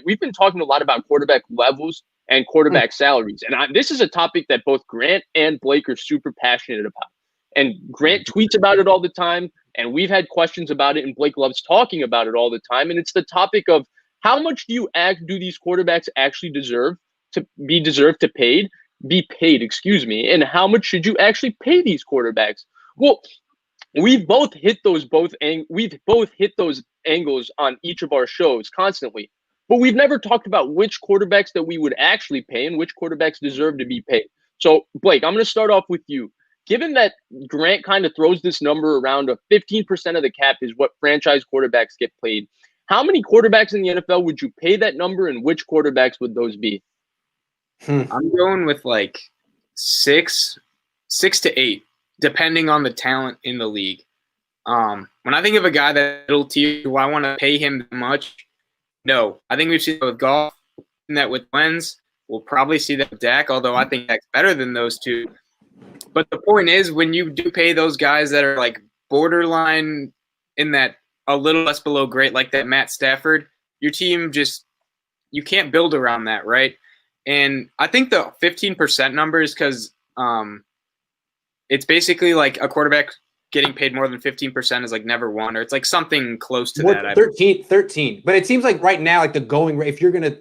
we've been talking a lot about quarterback levels and quarterback salaries. And this is a topic that both Grant and Blake are super passionate about. And Grant tweets about it all the time. And we've had questions about it. And Blake loves talking about it all the time. And it's the topic of how much do these quarterbacks actually deserve to be paid, excuse me. And how much should you actually pay these quarterbacks? Well, we've both hit those angles on each of our shows constantly, but we've never talked about which quarterbacks that we would actually pay and which quarterbacks deserve to be paid. So, Blake, I'm going to start off with you. Given that Grant kind of throws this number around of 15% of the cap is what franchise quarterbacks get paid, how many quarterbacks in the NFL would you pay that number, and which quarterbacks would those be? I'm going with like six to eight, depending on the talent in the league. When I think of a guy that middle tier, do I want to pay him that much? No. I think we've seen that with Goff, and that with Wentz. We'll probably see that with Dak, although I think Dak's better than those two. But the point is, when you do pay those guys that are like borderline in that a little less below great, like that Matt Stafford, your team you can't build around that, right? And I think the 15% number is because it's basically like a quarterback getting paid more than 15% is like never won, or it's like something close to that. 13. But it seems like right now, like the going rate, if you're going to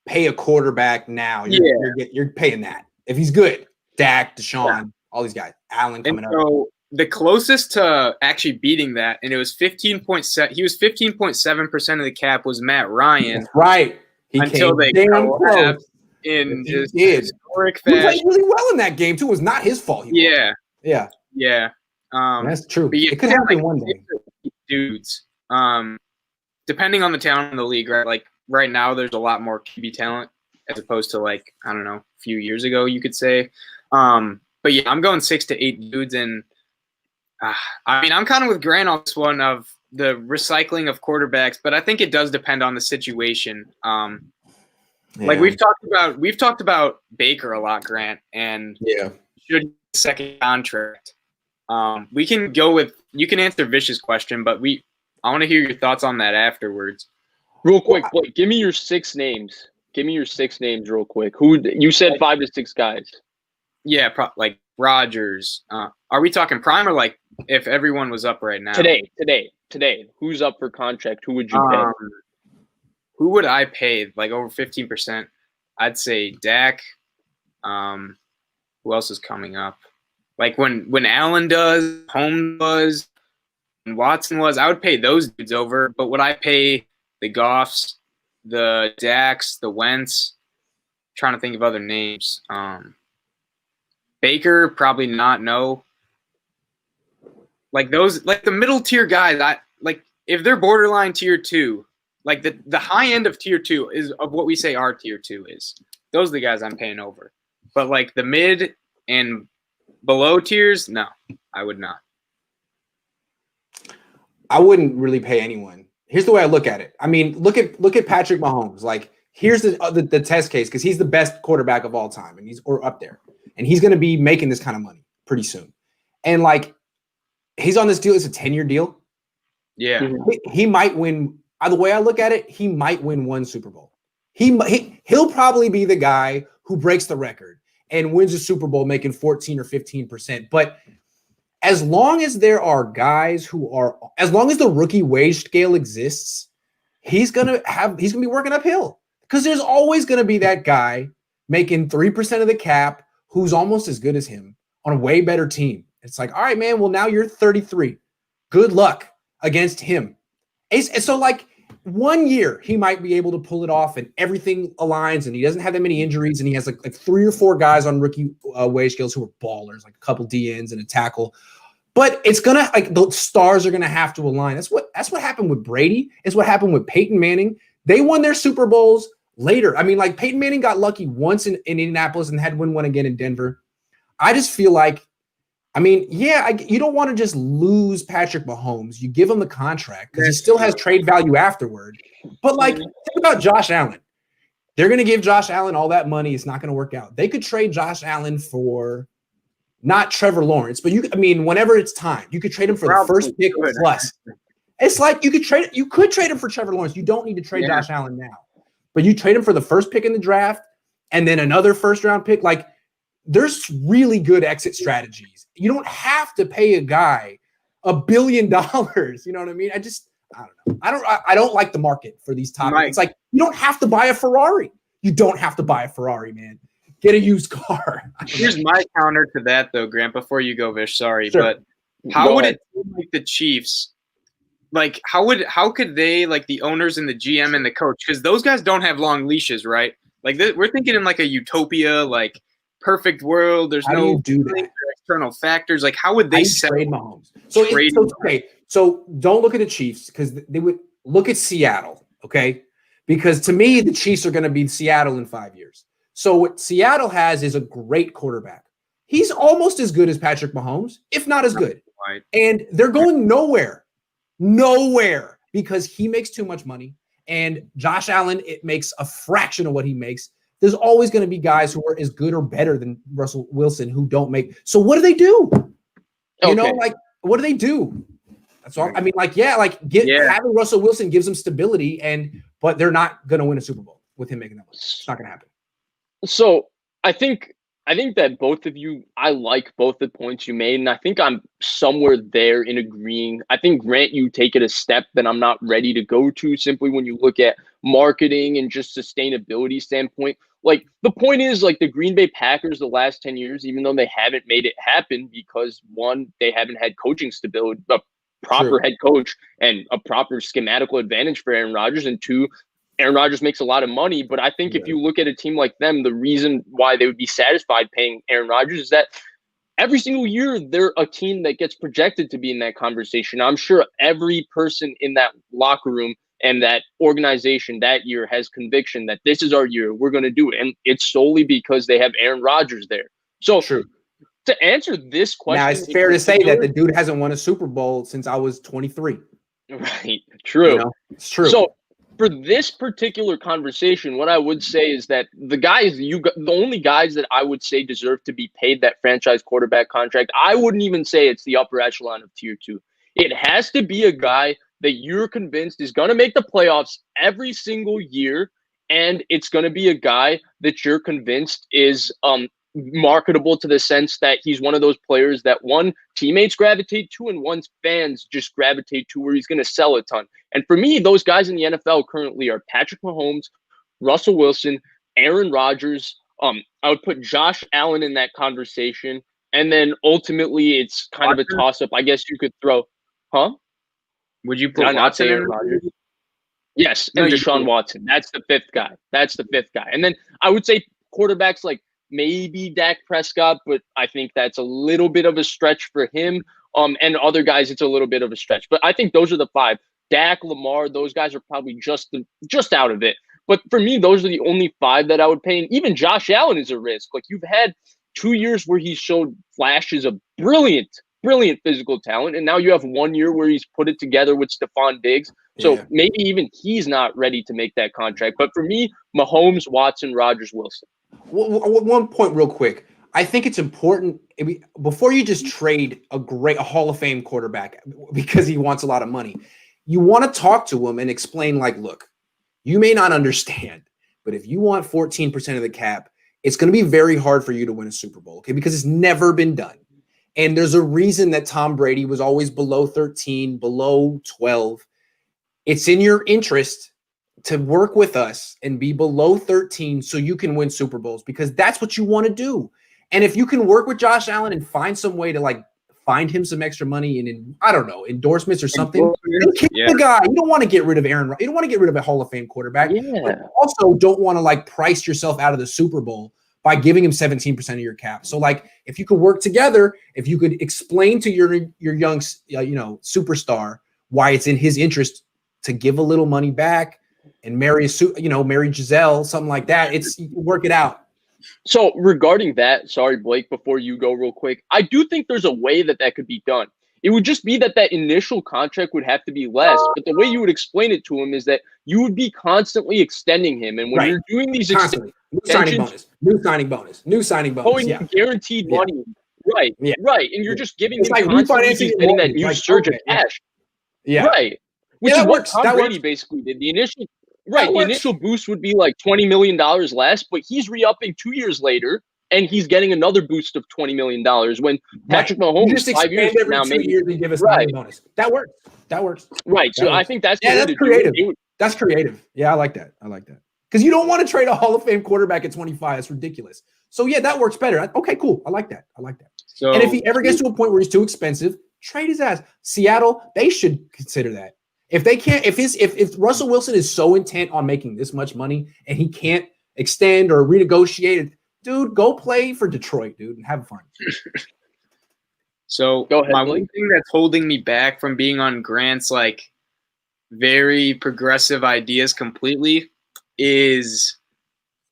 pay a quarterback now, you're paying that. If he's good, Dak, Deshaun, all these guys, Allen coming up. So the closest to actually beating that, and it was 15.7. He was 15.7% of the cap was Matt Ryan. That's right. Until they collapsed in just historic fashion. He played really well in that game too. It was not his fault. Yeah. That's true. But it could happen one day. Dudes, depending on the talent in the league, right? Like right now, there's a lot more QB talent as opposed to like, I don't know, a few years ago, you could say. But yeah, I'm going 6 to 8 dudes, and I mean, I'm kind of with Grant on this one of the recycling of quarterbacks, but I think it does depend on the situation. Like we've talked about Baker a lot, Grant, and should second contract. We can go with, you can answer Vish's question, but I want to hear your thoughts on that afterwards. Real quick, Blake, give me your 6 names. Give me your 6 names real quick. Who you said 5 to 6 guys? Yeah, like Rodgers. Are we talking prime or like if everyone was up right now? Today. Who's up for contract? Who would you pay? Who would I pay? Like over 15%? I'd say Dak. Who else is coming up? Like when Allen does, Cohn does, and Watson was, I would pay those dudes over. But would I pay the Goffs, the Daks, the Wentz? I'm trying to think of other names. Baker, probably not. No. Like those, like the middle tier guys. Like if they're borderline tier 2, like the high end of tier 2 is of what we say our tier 2 is. Those are the guys I'm paying over. But like the mid and below tiers, no, I would not. I wouldn't really pay anyone. Here's the way I look at it. I mean, look at Patrick Mahomes. Like here's the test case, because he's the best quarterback of all time, and he's up there, and he's going to be making this kind of money pretty soon. And like he's on this deal. It's a 10-year deal. Yeah, he might win. The way I look at it, he might win 1 Super Bowl. He'll probably be the guy who breaks the record and wins a Super Bowl making 14 or 15%. But as long as there are guys as long as the rookie wage scale exists, he's gonna be working uphill, because there's always gonna be that guy making 3% of the cap who's almost as good as him on a way better team. It's like, all right, man, well, now you're 33. Good luck against him. And so like 1 year he might be able to pull it off and everything aligns and he doesn't have that many injuries and he has like 3 or 4 guys on rookie wage scales who are ballers, like a couple DNs and a tackle. But it's gonna, like, the stars are gonna have to align. That's what happened with Brady. It's what happened with Peyton Manning. They won their Super Bowls later. I mean, like, Peyton Manning got lucky once in Indianapolis and had to win one again in Denver. I just feel like, I mean, you don't want to just lose Patrick Mahomes. You give him the contract because he still has trade value afterward. But like, think about Josh Allen. They're going to give Josh Allen all that money. It's not going to work out. They could trade Josh Allen for not Trevor Lawrence, but whenever it's time, you could trade him for the first pick plus. It's like you could trade him for Trevor Lawrence. You don't need to trade Josh Allen now. but you trade him for the first pick in the draft and then another first-round pick. Like, there's really good exit strategies. You don't have to pay a guy $1 billion. You know what I mean? I don't know. I don't like the market for these topics. It's like, you don't have to buy a Ferrari. You don't have to buy a Ferrari, man. Get a used car. Here's my counter to that, though, Grant, before you go, Vish, sorry. Sure. But how would it like the Chiefs? Like, how could they, like the owners and the GM and the coach, because those guys don't have long leashes, right? Like, we're thinking in like a utopia, like perfect world. There's no external factors. Like, how would they trade Mahomes? So don't look at the Chiefs, because they would look at Seattle, okay? Because to me, the Chiefs are going to be Seattle in 5 years. So what Seattle has is a great quarterback. He's almost as good as Patrick Mahomes, if not as good. Right. And they're going nowhere, because he makes too much money. And Josh Allen, it makes a fraction of what he makes. There's always going to be guys who are as good or better than Russell Wilson who don't make. So what do they do? You know, like, what do they do? That's all. I mean, like, having Russell Wilson gives them stability, but they're not going to win a Super Bowl with him making that money. It's not going to happen. So I think that both of you, I like both the points you made, and I think I'm somewhere there in agreeing. I think, Grant, you take it a step that I'm not ready to go to, simply when you look at marketing and just sustainability standpoint. Like, the point is, like, the Green Bay Packers the last 10 years, even though they haven't made it happen because, one, they haven't had coaching stability, a proper head coach and a proper schematical advantage for Aaron Rodgers, and two, Aaron Rodgers makes a lot of money. But I think if you look at a team like them, the reason why they would be satisfied paying Aaron Rodgers is that every single year they're a team that gets projected to be in that conversation. I'm sure every person in that locker room and that organization that year has conviction that this is our year, we're going to do it. And it's solely because they have Aaron Rodgers there. So to answer this question, now it's fair to say that the dude hasn't won a Super Bowl since I was 23. Right. True. You know, it's true. So for this particular conversation, what I would say is that the only guys that I would say deserve to be paid that franchise quarterback contract, I wouldn't even say it's the upper echelon of tier 2. It has to be a guy that you're convinced is going to make the playoffs every single year, and it's going to be a guy that you're convinced is marketable to the sense that he's one of those players that, one, teammates gravitate to, and one, fans just gravitate to, where he's going to sell a ton. And for me, those guys in the NFL currently are Patrick Mahomes, Russell Wilson, Aaron Rodgers. I would put Josh Allen in that conversation. And then ultimately it's kind of a toss-up. I guess you could throw, Would you put Watson in Rodgers? Yes, and Deshaun Watson. That's the fifth guy. And then I would say quarterbacks like maybe Dak Prescott, but I think that's a little bit of a stretch for him. And other guys, it's a little bit of a stretch. But I think those are the five. Dak, Lamar, those guys are probably just out of it. But for me, those are the only five that I would pay. And even Josh Allen is a risk. Like, you've had 2 years where he showed flashes of brilliant physical talent, and now you have 1 year where he's put it together with Stephon Diggs. So maybe even he's not ready to make that contract. But for me, Mahomes, Watson, Rodgers, Wilson. One point real quick. I think it's important before you just trade a Hall of Fame quarterback because he wants a lot of money. You want to talk to him and explain, like, look, you may not understand, but if you want 14% of the cap, it's going to be very hard for you to win a Super Bowl, okay? Because it's never been done. And there's a reason that Tom Brady was always below 13, below 12. It's in your interest to work with us and be below 13 so you can win Super Bowls, because that's what you want to do. And if you can work with Josh Allen and find some way to, like, find him some extra money and I don't know, endorsements or something, keep the guy. You don't want to get rid of Aaron. You don't want to get rid of a Hall of Fame quarterback. But you also don't want to, like, price yourself out of the Super Bowl by giving him 17% of your cap. So, like, if you could work together, if you could explain to your young, superstar why it's in his interest to give a little money back and marry Giselle, something like that, work it out. So regarding that, sorry, Blake, before you go real quick, I do think there's a way that could be done. It would just be that initial contract would have to be less, but the way you would explain it to him is that you would be constantly extending him. And when you're doing these extensions, new signing bonus, guaranteed money. Right. And you're just giving him like constantly getting that new surge of cash. Yeah. Right. Which is what Tom Brady basically did. The initial Right. That The works. initial boost would be like $20 million less, but he's re-upping 2 years later and he's getting another boost of $20 million when Patrick You Mahomes just 5 years expand from every now 2 maybe. years and give a Right. signing bonus. That works. That works. Right. That So I works. think that's the Yeah, way that's to creative. do it. That's creative. Yeah, I like that. I like that. Because you don't want to trade a Hall of Fame quarterback at 25. That's ridiculous. So yeah, that works better. Okay, cool. I like that. I like that. So, And if he ever gets to a point where he's too expensive, trade his ass. Seattle, they should consider that. If they can't, if Russell Wilson is so intent on making this much money and he can't extend or renegotiate it, dude, go play for Detroit, dude, and have fun. So Go ahead, my Blake. one thing that's holding me back from being on Grant's like very progressive ideas completely is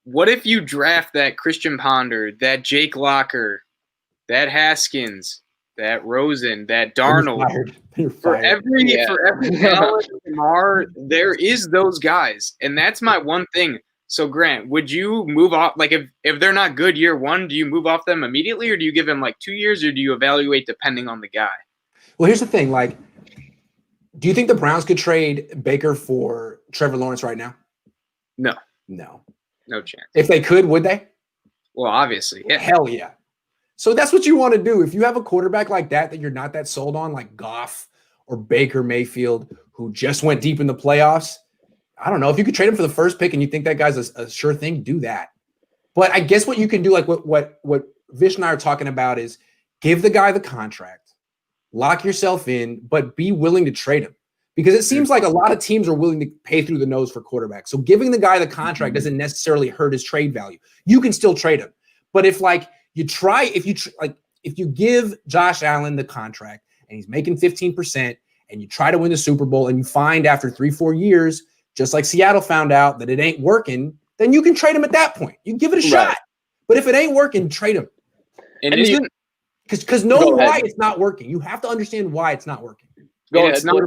what if you draft that Christian Ponder, that Jake Locker, that Haskins, that Rosen, that Darnold. You're For fired. every Allen Lamar, there is those guys, and that's my one thing. So Grant, would you move off? Like if they're not good year one, do you move off them immediately, or do you give them like 2 years, or do you evaluate depending on the guy? Well, here's the thing. Like, do you think the Browns could trade Baker for Trevor Lawrence right now? No, No. no chance. If they could, would they? Well, obviously, yeah. Hell yeah. So that's what you want to do. If you have a quarterback like that you're not that sold on, like Goff or Baker Mayfield, who just went deep in the playoffs, I don't know. If you could trade him for the first pick and you think that guy's a sure thing, do that. But I guess what you can do, like what Vish and I are talking about, is give the guy the contract, lock yourself in, but be willing to trade him. Because it seems like a lot of teams are willing to pay through the nose for quarterbacks. So giving the guy the contract doesn't necessarily hurt his trade value. You can still trade him. But if you give Josh Allen the contract and he's making 15% and you try to win the Super Bowl and you find after 3-4 years, just like Seattle found out, that it ain't working, then you can trade him at that point. You give it a shot. But if it ain't working, trade him. And isn't because know why it's not working. You have to understand why it's not working. It's not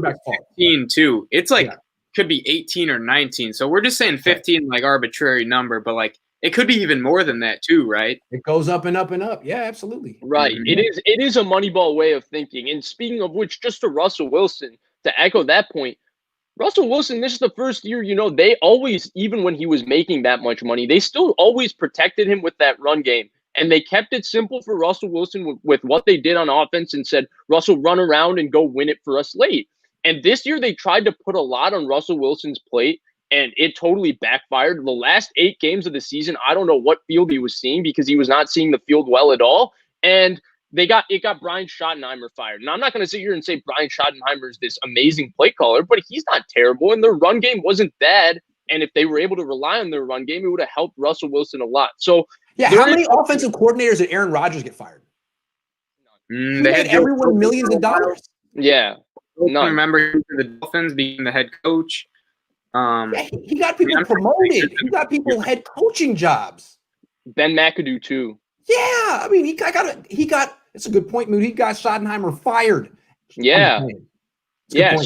15 too. It's like could be 18 or 19. So we're just saying 15 like arbitrary number, but like it could be even more than that too, right? It goes up and up and up. Yeah, absolutely. Right. Mm-hmm. It is a Moneyball way of thinking. And speaking of which, just to Russell Wilson, to echo that point, Russell Wilson, this is the first year, they always, even when he was making that much money, they still always protected him with that run game. And they kept it simple for Russell Wilson with what they did on offense and said, Russell, run around and go win it for us late. And this year they tried to put a lot on Russell Wilson's plate, and it totally backfired. The last 8 games of the season, I don't know what field he was seeing because he was not seeing the field well at all. And it got Brian Schottenheimer fired. And I'm not going to sit here and say Brian Schottenheimer is this amazing play caller, but he's not terrible. And their run game wasn't bad. And if they were able to rely on their run game, it would have helped Russell Wilson a lot. So yeah, how many offensive coordinators did Aaron Rodgers get fired? They had everyone millions of dollars. Yeah. I remember the Dolphins being the head coach. He got people promoted. He got people head coaching jobs. Ben McAdoo too. Yeah, I mean, he got. It's a good point, Moody. He got Schottenheimer fired. Yeah, yeah.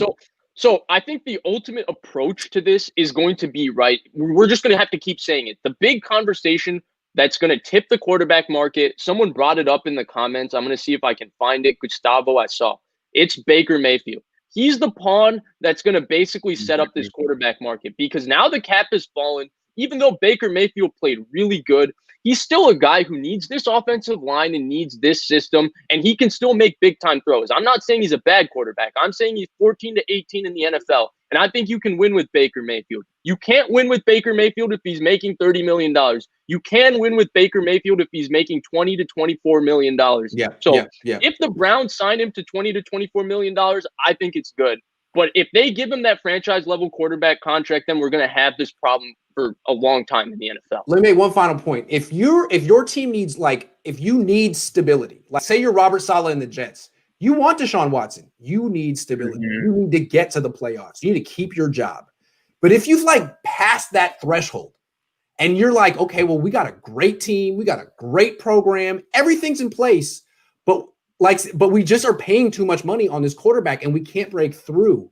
So I think the ultimate approach to this is going to be right. We're just going to have to keep saying it. The big conversation that's going to tip the quarterback market. Someone brought it up in the comments. I'm going to see if I can find it. Gustavo, I saw. It's Baker Mayfield. He's the pawn that's going to basically set up this quarterback market because now the cap has fallen. Even though Baker Mayfield played really good, he's still a guy who needs this offensive line and needs this system, and he can still make big-time throws. I'm not saying he's a bad quarterback. I'm saying he's 14 to 18 in the NFL, and I think you can win with Baker Mayfield. You can't win with Baker Mayfield if he's making $30 million. You can win with Baker Mayfield if he's making $20 to $24 million. If the Browns sign him to $20 to $24 million, I think it's good. But if they give him that franchise-level quarterback contract, then we're going to have this problem for a long time in the NFL. Let me make one final point. If your team needs, if you need stability, like say you're Robert Saleh and the Jets, you want Deshaun Watson. You need stability. You need to get to the playoffs. You need to keep your job. But if you've passed that threshold and you're like, okay, well, we got a great team, we got a great program, everything's in place, but we just are paying too much money on this quarterback and we can't break through.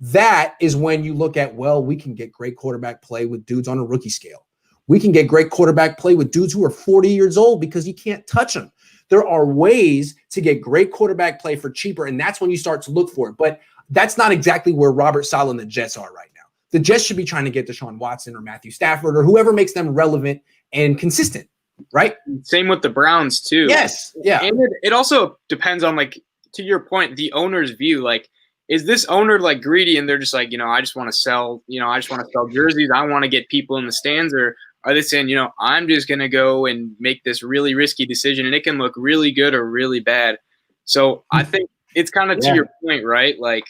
That is when you look at, well, we can get great quarterback play with dudes on a rookie scale. We can get great quarterback play with dudes who are 40 years old because you can't touch them. There are ways to get great quarterback play for cheaper, and that's when you start to look for it. But that's not exactly where Robert Saleh and the Jets are right now. The Jets should be trying to get Deshaun Watson or Matthew Stafford or whoever makes them relevant and consistent, right? Same with the Browns too. Yes, yeah. And it also depends on, like, to your point, the owner's view. Like, is this owner like greedy and they're just like, I just want to sell, I just want to sell jerseys. I want to get people in the stands, or are they saying, I'm just going to go and make this really risky decision and it can look really good or really bad. So I think it's kind of to your point, right? Like,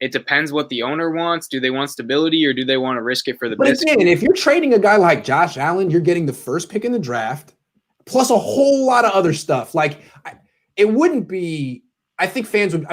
it depends what the owner wants. Do they want stability or do they want to risk it for the business? But again, if you're trading a guy like Josh Allen, you're getting the first pick in the draft, plus a whole lot of other stuff. Like, it wouldn't be, I think fans would,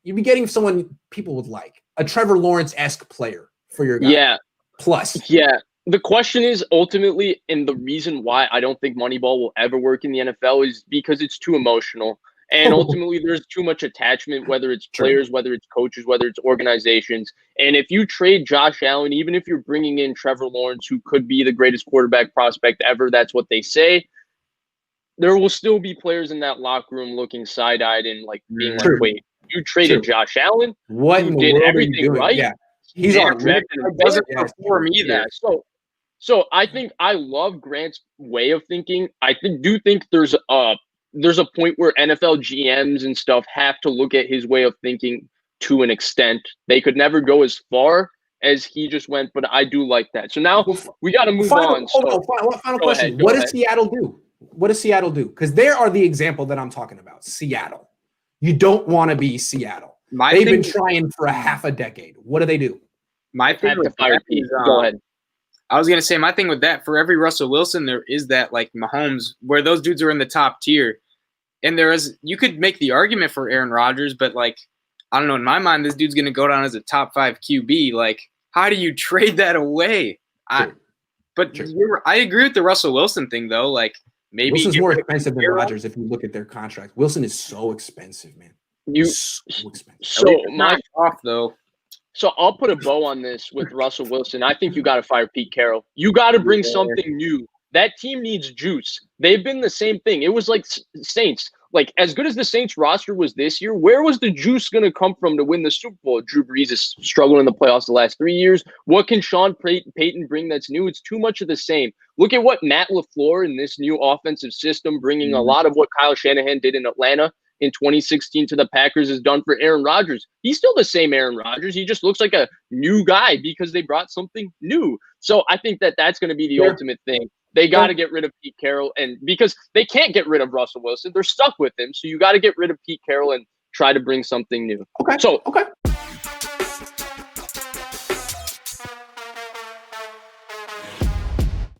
you'd be getting someone people would like, a Trevor Lawrence-esque player for your guy. Yeah. Plus. Yeah. The question is ultimately, and the reason why I don't think Moneyball will ever work in the NFL is because it's too emotional. And ultimately, there's too much attachment, whether it's players, whether it's coaches, whether it's organizations. And if you trade Josh Allen, even if you're bringing in Trevor Lawrence, who could be the greatest quarterback prospect ever, that's what they say, there will still be players in that locker room looking side-eyed and like being like, wait, you traded Josh Allen? What you in the did world everything are you doing? right? Yeah. He's on doesn't perform either. Yeah, so I think I love Grant's way of thinking. I do think there's a point where NFL GMs and stuff have to look at his way of thinking to an extent. They could never go as far as he just went, but I do like that. So now we got to move on. Final question. What does Seattle do? What does Seattle do? Because they are the example that I'm talking about. Seattle. You don't want to be Seattle. They've been trying for a half a decade. What do? My thing with fire is, go ahead. I was going to say, my thing with that, for every Russell Wilson, there is that, like, Mahomes, where those dudes are in the top tier. And you could make the argument for Aaron Rodgers, but, like, I don't know, in my mind, this dude's going to go down as a top 5 QB. Like, how do you trade that away? I agree with the Russell Wilson thing, though. Like, maybe Wilson's more expensive than Rodgers if you look at their contract. Wilson is so expensive, man. So expensive. So my off though. So I'll put a bow on this with Russell Wilson. I think you got to fire Pete Carroll. You got to bring something new. That team needs juice. They've been the same thing. It was like Saints. Like, as good as the Saints roster was this year, where was the juice going to come from to win the Super Bowl? Drew Brees is struggling in the playoffs the last 3 years. What can Sean Payton bring that's new? It's too much of the same. Look at what Matt LaFleur in this new offensive system, bringing a lot of what Kyle Shanahan did in Atlanta in 2016 to the Packers, has done for Aaron Rodgers. He's still the same Aaron Rodgers. He just looks like a new guy because they brought something new. So I think that's going to be the ultimate thing. They got to get rid of Pete Carroll, and because they can't get rid of Russell Wilson, they're stuck with him. So you got to get rid of Pete Carroll and try to bring something new. Okay. So